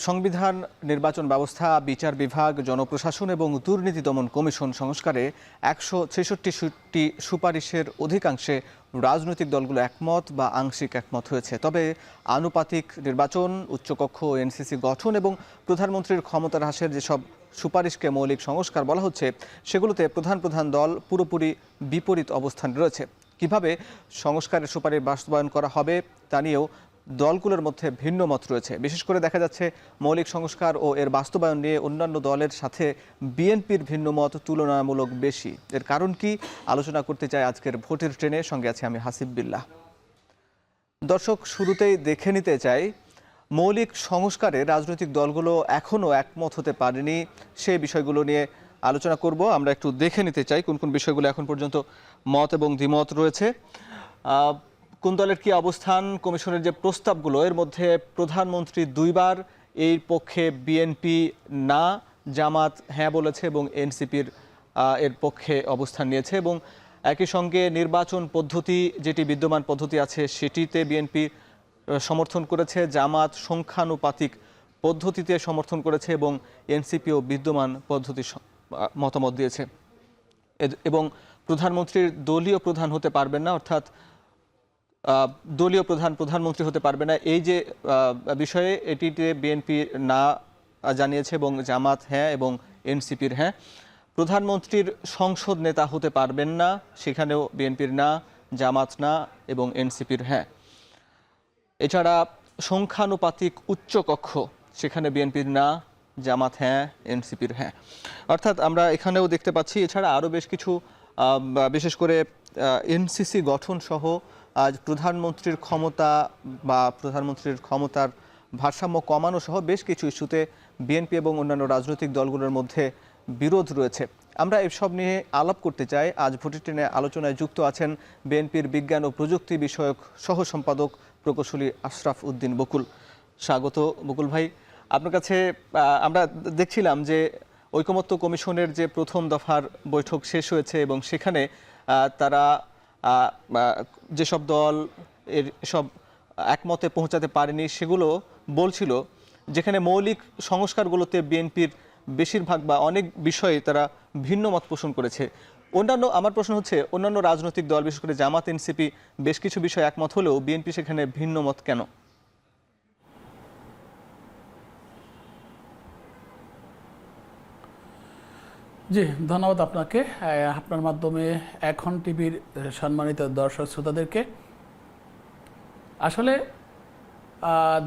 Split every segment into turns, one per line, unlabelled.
সংবিধান, নির্বাচন ব্যবস্থা, বিচার বিভাগ, জনপ্রশাসন এবং দুর্নীতি দমন কমিশন সংস্কারে ১৬৬টি সুপারিশের অধিকাংশে রাজনৈতিক দলগুলো একমত বা আংশিক একমত হয়েছে। তবে আনুপাতিক নির্বাচন, উচ্চকক্ষ ও এনসিসি গঠন এবং প্রধানমন্ত্রীর ক্ষমতা হ্রাসের যেসব সুপারিশকে মৌলিক সংস্কার বলা হচ্ছে, সেগুলোতে প্রধান প্রধান দল পুরোপুরি বিপরীত অবস্থান রয়েছে। কিভাবে সংস্কারের সুপারিশ বাস্তবায়ন করা হবে তা নিয়েও দলগুলোর মধ্যে ভিন্ন মত রয়েছে। বিশেষ করে দেখা যাচ্ছে মৌলিক সংস্কার ও এর বাস্তবায়ন নিয়ে অন্যান্য দলের সাথে বিএনপির ভিন্ন মত তুলনামূলক বেশি। এর কারণ কি আলোচনা করতে চাই আজকের ভোটের ট্রেনে। সঙ্গে আছে আমি হাসিব বিল্লাহ। দর্শক, শুরুতেই দেখে নিতে চাই মৌলিক সংস্কারে রাজনৈতিক দলগুলো এখনও একমত হতে পারেনি, সেই বিষয়গুলো নিয়ে আলোচনা করব। আমরা একটু দেখে নিতে চাই কোন কোন বিষয়গুলো এখন পর্যন্ত মত এবং দ্বিমত রয়েছে, কোন দলের কি অবস্থান। কমিশনের যে প্রস্তাবগুলো, এর মধ্যে প্রধানমন্ত্রী দুইবার এর পক্ষে, বিএনপি না, জামাত হ্যাঁ বলেছে এবং এনসিপির এর পক্ষে অবস্থান নিয়েছে। এবং একই সঙ্গে নির্বাচন পদ্ধতি, যেটি বিদ্যমান পদ্ধতি আছে সেটিতে বিএনপি সমর্থন করেছে, জামাত সংখ্যানুপাতিক পদ্ধতিতে সমর্থন করেছে এবং এনসিপিও বিদ্যমান পদ্ধতির মতামত দিয়েছে। এবং প্রধানমন্ত্রীর দলীয় প্রধান হতে পারবেন না, অর্থাৎ দলীয় প্রধানমন্ত্রী হতে পারবে না, এই যে বিষয়ে এটিতে বিএনপি না জানিয়েছে এবং জামাত হ্যাঁ এবং এনসিপির হ্যাঁ। প্রধানমন্ত্রীর সংসদ নেতা হতে পারবেন না, সেখানেও বিএনপির না, জামাত না এবং এনসিপির হ্যাঁ। এছাড়া সংখ্যানুপাতিক উচ্চকক্ষ, সেখানে বিএনপির না, জামাত হ্যাঁ, এনসিপির হ্যাঁ। অর্থাৎ আমরা এখানেও দেখতে পাচ্ছি এছাড়া আরও বেশ কিছু, বিশেষ করে এনসিসি গঠন সহ আজ প্রধানমন্ত্রীর ক্ষমতা বা প্রধানমন্ত্রীর ক্ষমতার ভারসাম্য কমানো সহ বেশ কিছু ইস্যুতে বিএনপি এবং অন্যান্য রাজনৈতিক দলগুলোর মধ্যে বিরোধ রয়েছে। আমরা এসব নিয়ে আলাপ করতে চাই। আজ ভোটের ট্রেনে আলোচনায় যুক্ত আছেন বিএনপির বিজ্ঞান ও প্রযুক্তি বিষয়ক সহ সম্পাদক প্রকৌশলী আশরাফ উদ্দিন বকুল। স্বাগত বকুল ভাই। আপনার কাছে আমরা দেখছিলাম যে ঐকমত্য কমিশনের যে প্রথম দফার বৈঠক শেষ হয়েছে এবং সেখানে তারা যেসব দল এর সব একমতে পৌঁছাতে পারেনি সেগুলো বলছিল, যেখানে মৌলিক সংস্কারগুলোতে বিএনপির বেশিরভাগ বা অনেক বিষয়ে তারা ভিন্ন মত পোষণ করেছে। আমার প্রশ্ন হচ্ছে, অন্যান্য রাজনৈতিক দল বিশেষ করে জামাত, এনসিপি বেশ কিছু বিষয়ে একমত হলেও বিএনপি সেখানে ভিন্ন মত কেন?
জি, ধন্যবাদ আপনাকে, আপনার মাধ্যমে এখন টিভির সম্মানিত দর্শক শ্রোতাদেরকে। আসলে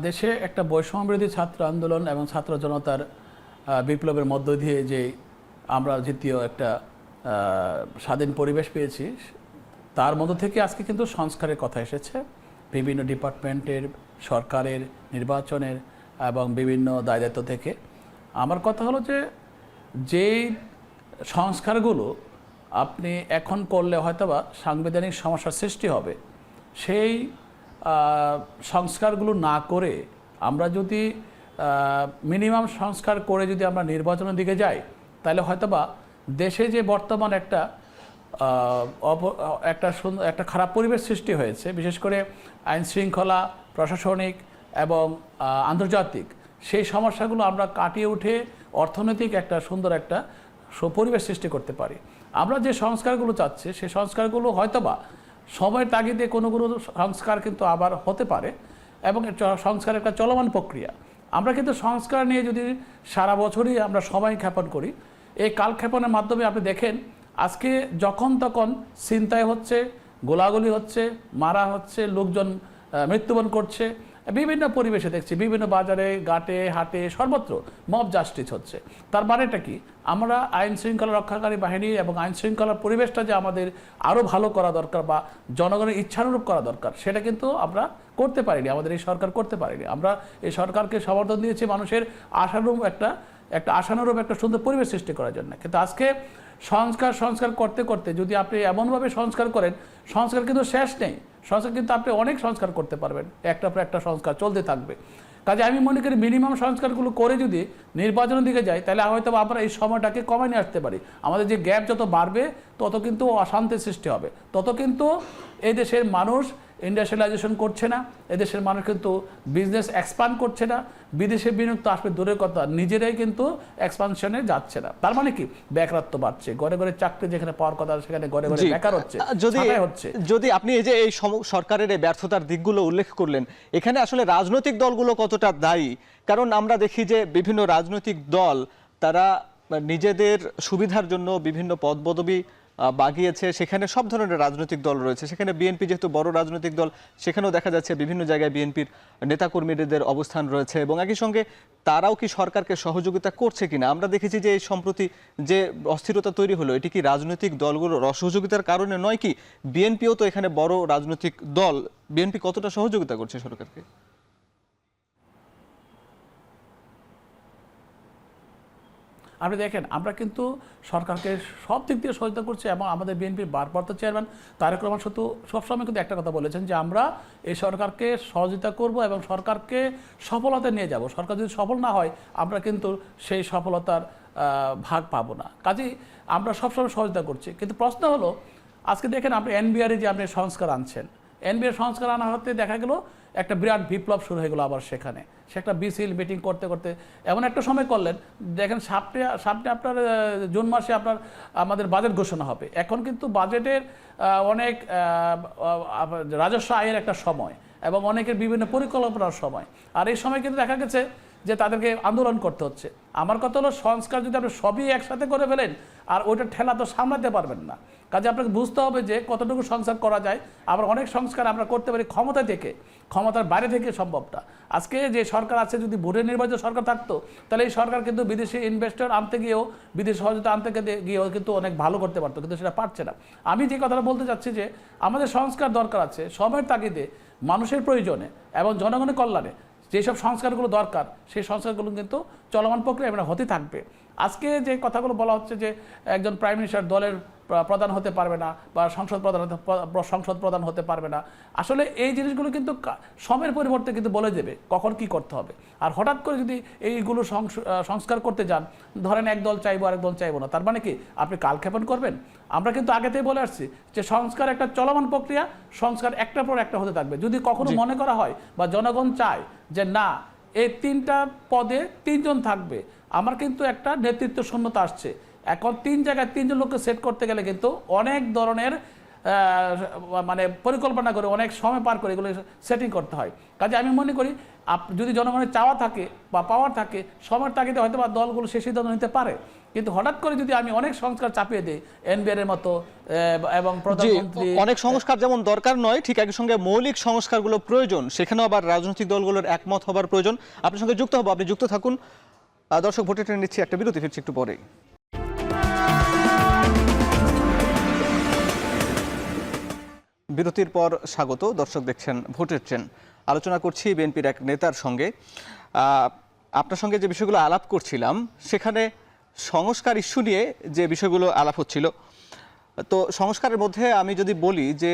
দেশে একটা বৈষম্যবিরোধী ছাত্র আন্দোলন এবং ছাত্র জনতার বিপ্লবের মধ্য দিয়ে যে আমরা দ্বিতীয় একটা স্বাধীন পরিবেশ পেয়েছি, তার মধ্য থেকে আজকে কিন্তু সংস্কারের কথা এসেছে। বিভিন্ন ডিপার্টমেন্টের, সরকারের, নির্বাচনের এবং বিভিন্ন দায়িত্ব থেকে। আমার কথা হলো যেই সংস্কারগুলো আপনি এখন করলে হয়তোবা সাংবিধানিক সমস্যার সৃষ্টি হবে, সেই সংস্কারগুলো না করে আমরা যদি মিনিমাম সংস্কার করে যদি আমরা নির্বাচনের দিকে যাই, তাহলে হয়তোবা দেশে যে বর্তমান একটা খারাপ পরিবেশ সৃষ্টি হয়েছে, বিশেষ করে আইন শৃঙ্খলা, প্রশাসনিক এবং আন্তর্জাতিক, সেই সমস্যাগুলো আমরা কাটিয়ে উঠে অর্থনৈতিক একটা সুন্দর একটা পরিবেশ সৃষ্টি করতে পারি। আমরা যে সংস্কারগুলো চাচ্ছি, সেই সংস্কারগুলো হয়তোবা সময়ের তাগিদে কোনো সংস্কার কিন্তু আবার হতে পারে এবং সংস্কার একটা চলমান প্রক্রিয়া। আমরা কিন্তু সংস্কার নিয়ে যদি সারা বছরই আমরা সময় ক্ষেপণ করি, এই কালক্ষেপণের মাধ্যমে আপনি দেখেন আজকে যখন তখন ছিনতাই হচ্ছে, গোলাগুলি হচ্ছে, মারা হচ্ছে, লোকজন মৃত্যুবরণ করছে, বিভিন্ন পরিবেশে দেখছি, বিভিন্ন বাজারে, ঘাটে, হাটে, সর্বত্র মব জাস্টিস হচ্ছে। তার মানেটা কি? আমরা আইন শৃঙ্খলা রক্ষাকারী বাহিনী এবং আইন শৃঙ্খলার পরিবেশটা যে আমাদের আরও ভালো করা দরকার বা জনগণের ইচ্ছানুরূপ করা দরকার, সেটা কিন্তু আমরা করতে পারিনি, আমাদের এই সরকার করতে পারেনি। আমরা এই সরকারকে সমর্থন দিয়েছি মানুষের আশানুরূপ একটা সুন্দর পরিবেশ সৃষ্টি করার জন্য। কিন্তু আজকে সংস্কার করতে করতে যদি আপনি এমনভাবে সংস্কার করেন, সংস্কার কিন্তু শেষ নেই। সংস্কার কিন্তু আপনি অনেক সংস্কার করতে পারবেন, একটার পর একটা সংস্কার চলতে থাকবে। কাজে আমি মনে করি মিনিমাম সংস্কারগুলো করে যদি নির্বাচনের দিকে যাই, তাহলে হয়তো আমরা এই সময়টাকে কমায় নিয়ে আসতে পারি। আমাদের যে গ্যাপ যত বাড়বে তত কিন্তু অশান্তির সৃষ্টি হবে, তত কিন্তু এই দেশের মানুষ ইন্ডাস্ট্রিয়ালাইজেশন করছে না, এদেশের মানুষ কিন্তু বিজনেস এক্সপান্ড করছে না, বিদেশে বিনিয়োগ তো আসবে দূরের কথা, নিজেরাই কিন্তু এক্সপানশনে যাচ্ছে না। তার মানে কি বেকারত্ব বাড়ছে, ঘরে ঘরে চাকরি যেখানে পাওয়ার কথা সেখানে ঘরে ঘরে বেকার হচ্ছে, ছাঁটাই হচ্ছে।
যদি আপনি এই যে এই সরকারের এই ব্যর্থতার দিকগুলো উল্লেখ করলেন, এখানে আসলে রাজনৈতিক দলগুলো কতটা দায়ী? কারণ আমরা দেখি যে বিভিন্ন রাজনৈতিক দল তারা নিজেদের সুবিধার জন্য বিভিন্ন পদপদবি বাগিয়েছে, সেখানে সব ধরনের রাজনৈতিক দল রয়েছে। সেখানে বিএনপি যেহেতু বড় রাজনৈতিক দল, সেখানেও দেখা যাচ্ছে বিভিন্ন জায়গায় বিএনপির নেতাকর্মীদের অবস্থান রয়েছে এবং একই সঙ্গে তারাও কি সরকারকে সহযোগিতা করছে কিনা। আমরা দেখেছি যে এই সম্প্রতি যে অস্থিরতা তৈরি হলো, এটি কি রাজনৈতিক দলগুলোর অসহযোগিতার কারণে নয় কি? বিএনপিও তো এখানে বড় রাজনৈতিক দল, বিএনপি কতটা সহযোগিতা করছে সরকারকে?
আপনি দেখেন, আমরা কিন্তু সরকারকে সব দিক দিয়ে সহযোগিতা করছি এবং আমাদের বিএনপির ভারপ্রাপ্ত চেয়ারম্যান তারেক রহমান শুধু সবসময় কিন্তু একটা কথা বলেছেন যে আমরা এই সরকারকে সহযোগিতা করব এবং সরকারকে সফলতা নিয়ে যাব। সরকার যদি সফল না হয় আমরা কিন্তু সেই সফলতার ভাগ পাবো না। কাজেই আমরা সবসময় সহযোগিতা করছি। কিন্তু প্রশ্ন হলো, আজকে দেখেন আপনি এনবিআর যে আপনি সংস্কার আনছেন, এনবিআর সংস্কার আনা হতে দেখা গেল একটা বিরাট বিপ্লব শুরু হয়ে গেলো আবার সেখানে। সে একটা বিসিল মিটিং করতে করতে এমন একটা সময় করলেন, দেখেন সামনে আপনার জুন মাসে আমাদের বাজেট ঘোষণা হবে। এখন কিন্তু বাজেটের অনেক রাজস্ব আয়ের একটা সময় এবং অনেকের বিভিন্ন পরিকল্পনার সময়। আর এই সময় কিন্তু দেখা গেছে যে তাদেরকে আন্দোলন করতে হচ্ছে। আমার কথা হলো, সংস্কার যদি আপনি সবই একসাথে করে ফেলেন আর ওইটা ঠেলা তো সামলাতে পারবেন না। কাজে আপনাকে বুঝতে হবে যে কতটুকু সংস্কার করা যায়। আবার অনেক সংস্কার আমরা করতে পারি ক্ষমতা থেকে, ক্ষমতার বাইরে থেকে সম্ভবটা। আজকে যে সরকার আছে, যদি ভোটের নির্বাচিত সরকার থাকতো তাহলে এই সরকার কিন্তু বিদেশি ইনভেস্টর আনতে গিয়েও, বিদেশি সহযোগিতা আনতে গিয়েও কিন্তু অনেক ভালো করতে পারতো, কিন্তু সেটা পারছে না। আমি যে কথাটা বলতে চাচ্ছি যে আমাদের সংস্কার দরকার আছে সময়ের তাগিদে, মানুষের প্রয়োজনে এবং জনগণের কল্যাণে। যেসব সংস্কারগুলো দরকার সেই সংস্কারগুলো কিন্তু চলমান প্রক্রিয়া মানে হতে থাকবে। আজকে যে কথাগুলো বলা হচ্ছে যে একজন প্রাইম মিনিস্টার দলের প্রধান হতে পারবে না বা সংসদ প্রধান হতে পারবে না, আসলে এই জিনিসগুলো কিন্তু সময়ের পরিবর্তে কিন্তু বলে দেবে কখন কি করতে হবে। আর হঠাৎ করে যদি এইগুলো সংস্কার করতে যান, ধরেন এক দল চাইবো আরেক দল চাইবো না, তার মানে কি আপনি কালক্ষেপণ করবেন? আমরা কিন্তু আগেতেই বলে আসছি যে সংস্কার একটা চলমান প্রক্রিয়া, সংস্কার একটার পর একটা হতে থাকবে। যদি কখনো মনে করা হয় বা জনগণ চায় যে না এই 3টা পদে 3 জন থাকবে, আমার কিন্তু একটা নেতৃত্ব শূন্যতা আসছে, এখন 3 জায়গায় 3 জন লোককে সেট করতে গেলে কিন্তু অনেক ধরনের মানে পরিকল্পনা করে অনেক সময় পার করে এগুলো সেটিং করতে হয়। কাজে আমি মনে করি যদি জনগণের চাওয়া থাকে বা পাওয়ার থাকে, সময়ের তাগিদে হয়তো বা দলগুলো সে সিদ্ধান্ত নিতে পারে। কিন্তু হঠাৎ করে যদি আমি অনেক সংস্কার চাপিয়ে দিই এনবিআর এর মতো এবং প্রধানমন্ত্রী,
অনেক সংস্কার যেমন দরকার নয়, ঠিক একই সঙ্গে মৌলিক সংস্কারগুলো প্রয়োজন, সেখানেও আবার রাজনৈতিক দলগুলোর একমত হবার প্রয়োজন। আপনার সঙ্গে যুক্ত হব, আপনি যুক্ত থাকুন। দর্শক, ভোটে টেনে নিচ্ছি একটা বিরতি, ফিরছি একটু পরেই। বিরতির পর স্বাগত। দর্শক, দেখছেন ভোটের ট্রেন। আলোচনা করছি বিএনপির এক নেতার সঙ্গে। আপনার সঙ্গে যে বিষয়গুলো আলাপ করছিলাম, সেখানে সংস্কার ইস্যু নিয়ে যে বিষয়গুলো আলাপ হচ্ছিল, তো সংস্কারের মধ্যে আমি যদি বলি যে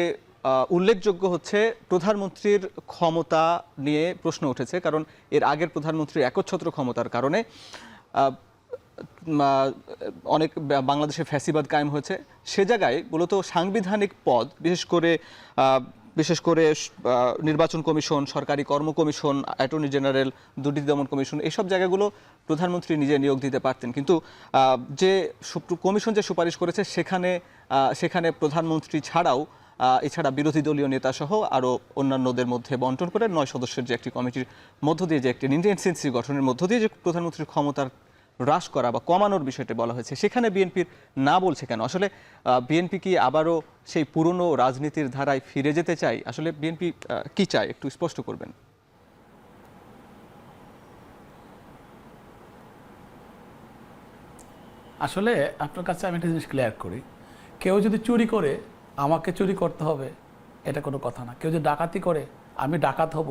উল্লেখযোগ্য হচ্ছে প্রধানমন্ত্রীর ক্ষমতা নিয়ে প্রশ্ন উঠেছে। কারণ এর আগের প্রধানমন্ত্রীর একচ্ছত্র ক্ষমতার কারণে অনেক বাংলাদেশে ফ্যাসিবাদ কায়েম হয়েছে। সে জায়গায় মূলত সাংবিধানিক পদ, বিশেষ করে নির্বাচন কমিশন, সরকারি কর্ম কমিশন, অ্যাটর্নি জেনারেল, দুর্নীতি দমন কমিশন, এইসব জায়গাগুলো প্রধানমন্ত্রী নিজে নিয়োগ দিতে পারতেন। কিন্তু যে কমিশন যে সুপারিশ করেছে সেখানে প্রধানমন্ত্রী ছাড়াও এছাড়া বিরোধী দলীয় নেতা সহ আরও অন্যান্যদের মধ্যে বন্টন করে 9 সদস্যের যে একটি কমিটির মধ্য দিয়ে যে একটি ইন্টেনসিভ গঠনের মধ্য দিয়ে যে প্রধানমন্ত্রীর ক্ষমতার হ্রাস করা বা কমানোর বিষয়টি বলা হয়েছে, সেখানে বিএনপির না বলছে কেন? আসলে বিএনপি কি আবারও সেই পুরনো রাজনীতির ধারায় ফিরে যেতে চায়? আসলে বিএনপি কি চায়, একটু স্পষ্ট করবেন।
আসলে আপনার কাছে আমি একটা জিনিস ক্লিয়ার করি, কেউ যদি চুরি করে আমাকে চুরি করতে হবে এটা কোনো কথা না। কেউ যদি ডাকাতি করে আমি ডাকাত হব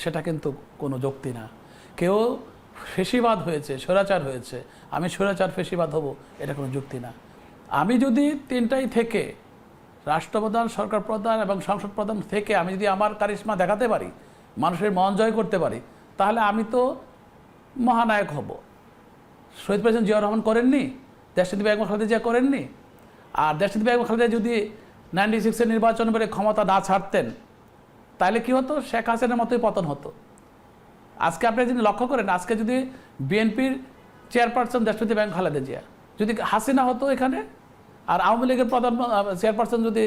সেটা কিন্তু কোনো যুক্তি না। কেউ ফেসিবাদ হয়েছে, স্বৈরাচার হয়েছে, আমি স্বৈরাচার ফেসিবাদ হব এটা কোনো যুক্তি না। আমি যদি 3টাই থেকে রাষ্ট্রপ্রধান, সরকার প্রধান এবং সংসদ প্রধান থেকে আমি যদি আমার কারিশমা দেখাতে পারি, মানুষের মন জয় করতে পারি, তাহলে আমি তো মহানায়ক হব। শহীদ প্রেসিডেন্ট জিয়াউর রহমান করেননি, দেশনেত্রী বেগম খালেদা জিয়া করেননি। আর দেশনেত্রী বেগম খালেদা যদি 96-এর নির্বাচন করে ক্ষমতা না ছাড়তেন তাহলে কি হতো, শেখ হাসিনার মতোই পতন হতো। আজকে আপনি যদি লক্ষ্য করেন, আজকে যদি বিএনপির চেয়ারপারসন দেশপতি ব্যাংক খালেদা জিয়া যদি হাসিনা হতো এখানে, আর আওয়ামী লীগের প্রধান চেয়ারপারসন যদি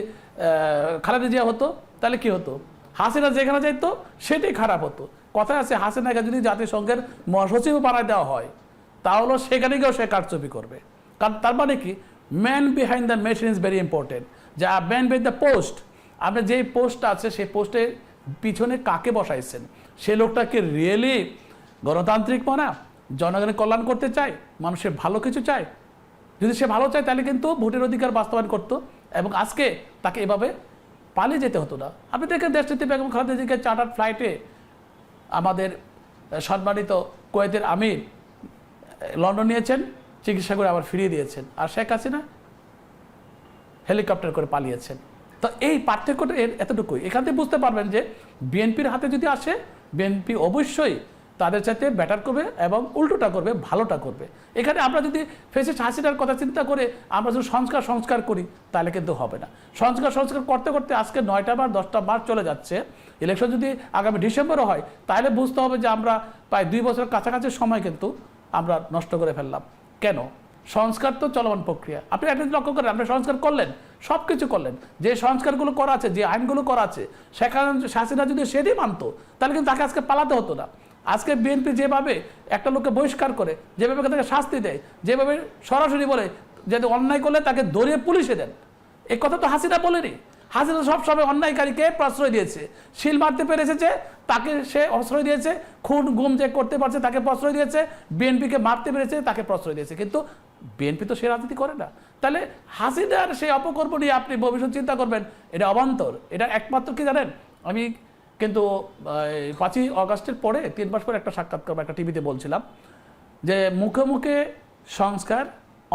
খালেদা জিয়া হতো, তাহলে কি হতো? হাসিনা যেখানে যাইতো সেটাই খারাপ হতো। কথা আছে, হাসিনাকে যদি জাতিসংঘের মহাসচিব বানায় দেওয়া হয়, তাহলে সেখানে গিয়েও সে কারচুপি করবে। কারণ তার মানে কি, man behind the machine is very important. যে ম্যান বিহাইন্ড দ্য পোস্ট, আপনি যেই পোস্ট আছে সেই পোস্টের পিছনে কাকে বসাইছেন, সে লোকটাকে রিয়েলি গণতান্ত্রিক মনা, জনগণের কল্যাণ করতে চায়, মানুষের ভালো কিছু চায়। যদি সে ভালো চায় তাহলে কিন্তু ভোটের অধিকার বাস্তবায়ন করতো, এবং আজকে তাকে এভাবে পালিয়ে যেতে হতো না। আপনি দেখেন দেশটিতে বেগম খালেদা জিয়াকে চার্টার্ড ফ্লাইটে আমাদের সম্মানিত কুয়েতের আমির লন্ডন নিয়েছেন, চিকিৎসা করে আবার ফিরিয়ে দিয়েছেন, আর শেখ হাসিনা হেলিকপ্টার করে পালিয়েছেন। তো এই পার্থক্যটা এতটুকুই। এখান থেকে বুঝতে পারবেন যে বিএনপির হাতে যদি আসে, বিএনপি অবশ্যই তাদের সাথে ব্যাটার করবে এবং উল্টোটা করবে, ভালোটা করবে। এখানে আমরা যদি ফেসিস হাসিনার কথা চিন্তা করে আমরা যদি সংস্কার করি, তাহলে কিন্তু হবে না। সংস্কার করতে করতে আজকে 9টা বা 10টা মাস চলে যাচ্ছে। ইলেকশন যদি আগামী ডিসেম্বরও হয়, তাহলে বুঝতে হবে যে আমরা প্রায় 2 বছরের কাছাকাছি সময় কিন্তু আমরা নষ্ট করে ফেললাম। কেন? সংস্কার তো চলমান প্রক্রিয়া। আপনি একটা লক্ষ্য করেন, আপনি সংস্কার করলেন, সব কিছু করলেন, যে সংস্কারগুলো করা আছে, যে আইনগুলো করা আছে, সেখানে হাসিনা যদি সেটাই মানতো, তাহলে কিন্তু তাকে আজকে পালাতে হতো না। আজকে বিএনপি যেভাবে একটা লোককে বহিষ্কার করে, যেভাবে তাকে শাস্তি দেয়, যেভাবে সরাসরি বলে যে অন্যায় করলে তাকে ধরে পুলিশে দেন, এই কথা তো হাসিনা বলেনি। হাসিনা সবসময় অন্যায়কারীকে প্রশ্রয় দিয়েছে। শিল মারতে পেরেছে যে তাকে সে প্রশ্রয় দিয়েছে, খুন গুম যে করতে পারছে তাকে প্রশ্রয় দিয়েছে, বিএনপিকে মারতে পেরেছে তাকে প্রশ্রয় দিয়েছে। কিন্তু বিএনপি তো সে রাজনীতি করে না। তাহলে হাসিনার সেই অপকর্ম নিয়ে আপনি ভবিষ্যৎ চিন্তা করবেন, এটা অবান্তর। এটা একমাত্র কি জানেন, আমি কিন্তু 5ই অগাস্টের পরে 3 মাস পরে একটা সাক্ষাৎকার একটা টিভিতে বলছিলাম যে মুখে মুখে সংস্কার,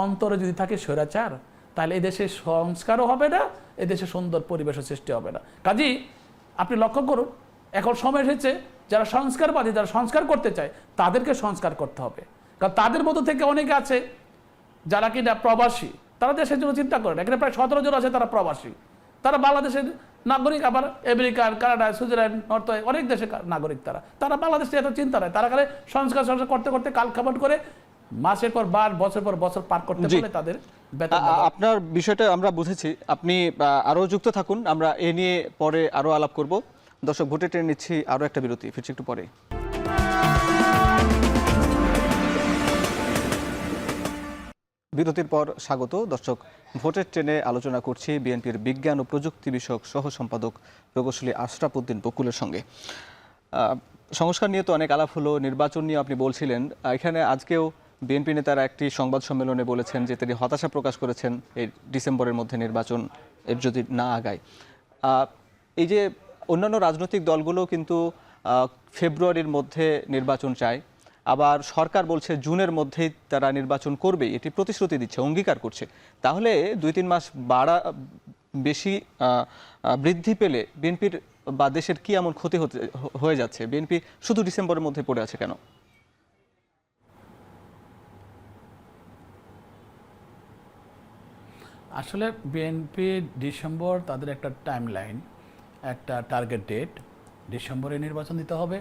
অন্তরে যদি থাকে স্বৈরাচার, তাহলে এদেশে সংস্কারও হবে না, এদেশে সুন্দর পরিবেশের সৃষ্টি হবে না। কাজেই আপনি লক্ষ্য করুন, এখন সময় এসেছে যারা সংস্কারবাদী, যারা সংস্কার করতে চায়, তাদেরকে সংস্কার করতে হবে। কারণ তাদের মধ্যে থেকে অনেকে আছে যারা কিনা প্রবাসী, তারা দেশের জন্য চিন্তা করেন। এখানে প্রায় 17 জন আছে তারা প্রবাসী, তারা বাংলাদেশের নাগরিক, আবার আমেরিকার, কানাডা, সুইজারল্যান্ড, নর্থ অনেক দেশের নাগরিক। তারা বাংলাদেশে এত চিন্তা নেই। তারা খালি সংস্কার করতে করতে কাল খাবার করে মাসের পর বার, বছর পর বছর পার করতে পারলে তাদের বেতন।
আপনার বিষয়টা আমরা বুঝেছি, আপনি আরো যুক্ত থাকুন, আমরা এ নিয়ে পরে আরো আলাপ করব। দর্শক, ভোটে টেনে নিচ্ছি আরো একটা বিরতি, ফিরছি একটু পরে। বিরতির পর স্বাগত। দর্শক, ভোটের ট্রেনে আলোচনা করছি বিএনপির বিজ্ঞান ও প্রযুক্তি বিষয়ক সহ সম্পাদক প্রকৌশলী আশরাফ উদ্দিন বকুলের সঙ্গে। সংস্কার নিয়ে তো অনেক আলাপ হলো, নির্বাচন নিয়ে আপনি বলছিলেন। এখানে আজকেও বিএনপি নেতারা একটি সংবাদ সম্মেলনে বলেছেন যে তিনি হতাশা প্রকাশ করেছেন এই ডিসেম্বরের মধ্যে নির্বাচন এর যদি না আগায়। এই যে অন্যান্য রাজনৈতিক দলগুলো কিন্তু ফেব্রুয়ারির মধ্যে নির্বাচন চায়, আবার সরকার বলছে জুনের মধ্যেই তারা নির্বাচন করবে, এটি প্রতিশ্রুতি দিচ্ছে, অঙ্গীকার করছে। তাহলে 2-3 মাস বেশি বৃদ্ধি পেলে বিএনপির বা দেশের কি এমন ক্ষতি হয়ে যাচ্ছে? বিএনপি শুধু ডিসেম্বরের মধ্যে পড়ে আছে কেন?
আসলে বিএনপি ডিসেম্বর তাদের একটা টাইম লাইন, একটা টার্গেট ডেট, ডিসেম্বরে নির্বাচন দিতে হবে।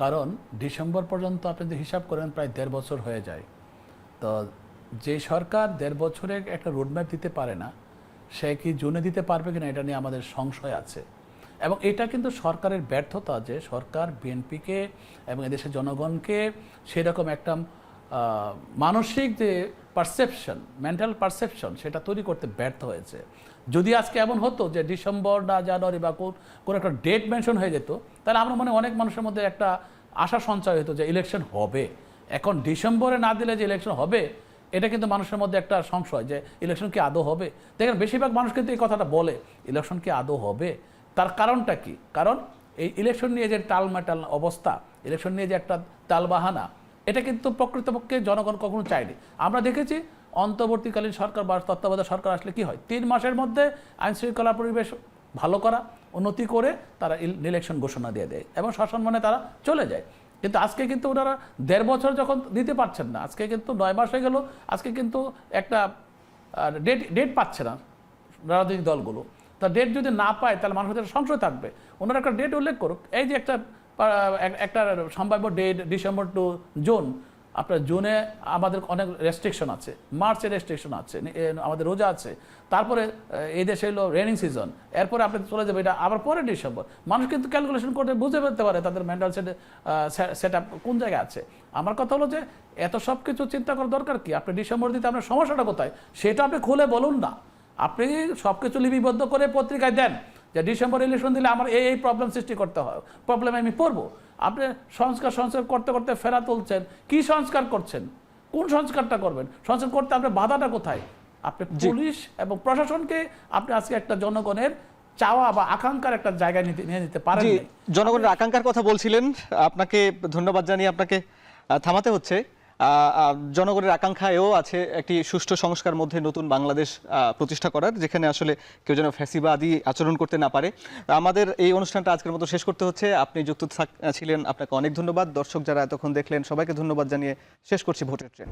কারণ ডিসেম্বর পর্যন্ত আপনি যদি হিসাব করেন প্রায় 1.5 বছর হয়ে যায়। তো যে সরকার 1.5 বছরে একটা রোডম্যাপ দিতে পারে না, সে কি জুনে দিতে পারবে কিনা এটা নিয়ে আমাদের সংশয় আছে। এবং এটা কিন্তু সরকারের ব্যর্থতা যে সরকার বিএনপিকে এবং এদেশের জনগণকে সেরকম একটা মানসিক যে পারসেপশন, মেন্টাল পারসেপশন, সেটা তৈরি করতে ব্যর্থ হয়েছে। যদি আজকে এমন হতো যে ডিসেম্বর না জানুয়ারি বা কোনো একটা ডেট মেনশন হয়ে যেত, তাহলে আমরা মনে অনেক মানুষের মধ্যে একটা আশা সঞ্চয় হতো যে ইলেকশন হবে। এখন ডিসেম্বরে না দিলে যে ইলেকশন হবে, এটা কিন্তু মানুষের মধ্যে একটা সংশয় যে ইলেকশন কি আদৌ হবে। দেখেন বেশিরভাগ মানুষ কিন্তু এই কথাটা বলে, ইলেকশন কি আদৌ হবে। তার কারণটা কি? কারণ এই ইলেকশন নিয়ে যে টালমাটাল অবস্থা, ইলেকশন নিয়ে যে একটা তালবাহানা, এটা কিন্তু প্রকৃতপক্ষে জনগণ কখনো চায়নি। আমরা দেখেছি অন্তর্বর্তীকালীন সরকার বা তত্ত্বাবধায়ক সরকার আসলে কি হয়, 3 মাসের মধ্যে আইন শৃঙ্খলা পরিবেশ ভালো করা, উন্নতি করে তারা ইলেকশন ঘোষণা দিয়ে দেয় এবং শাসনমনে তারা চলে যায়। কিন্তু আজকে কিন্তু ওনারা 1.5 বছর যখন দিতে পারছেন না, আজকে কিন্তু 9 মাস হয়ে গেল, আজকে কিন্তু একটা ডেট পাচ্ছে না রাজনৈতিক দলগুলো। তা ডেট যদি না পায় তাহলে মানুষের সংশয় থাকবে। ওনারা একটা ডেট উল্লেখ করুক। এই যে একটা সম্ভাব্য ডেট ডিসেম্বর টু জুন, আপনার জুনে আমাদের অনেক রেস্ট্রিকশন আছে, মার্চে রেস্ট্রিকশন আছে, আমাদের রোজা আছে, তারপরে এই দেশে হলো রেনিং সিজন, এরপরে আপনি চলে যাবে এটা আবার পরে ডিসেম্বর। মানুষ কিন্তু ক্যালকুলেশন করতে বুঝে ফেলতে পারে তাদের মেন্টাল সেট আপ কোন জায়গায় আছে। আমার কথা হলো যে এত সব কিছু চিন্তা করার দরকার কি? আপনি ডিসেম্বর দিতে আপনার সমস্যাটা কোথায় সেটা আপনি খুলে বলুন না। আপনি সব কিছু লিপিবদ্ধ করে পত্রিকায় দেন যে ডিসেম্বর ইলেকশন দিলে আমার এই প্রবলেম সৃষ্টি করতে হয়, প্রবলেমে আমি পড়বো। আপনি সংস্কার করতে করতে ফেরা তুলছেন, কি সংস্কার করছেন? কোন সংস্কারটা করবেন? সংস্কার করতে আপনার বাধাটা কোথায়? আপনি পুলিশ এবং প্রশাসনকে আপনি আজকে একটা জনগণের চাওয়া বা আকাঙ্ক্ষার একটা জায়গায় নিয়ে নিতে পারেন।
জনগণের আকাঙ্ক্ষার কথা বলছিলেন, আপনাকে ধন্যবাদ জানিয়ে আপনাকে থামাতে হচ্ছে। জনগণের আকাঙ্ক্ষা এও আছে একটি সুষ্ঠু সংস্কার মধ্যে নতুন বাংলাদেশ প্রতিষ্ঠা করার, যেখানে আসলে কেউ যেন ফ্যাসিবাদী আচরণ করতে না পারে। আমাদের এই অনুষ্ঠানটা আজকের মতো শেষ করতে হচ্ছে। আপনি যুক্ত ছিলেন, আপনাকে অনেক ধন্যবাদ। দর্শক যারা এতক্ষণ দেখলেন সবাইকে ধন্যবাদ জানিয়ে শেষ করছি ভোটের ট্রেন।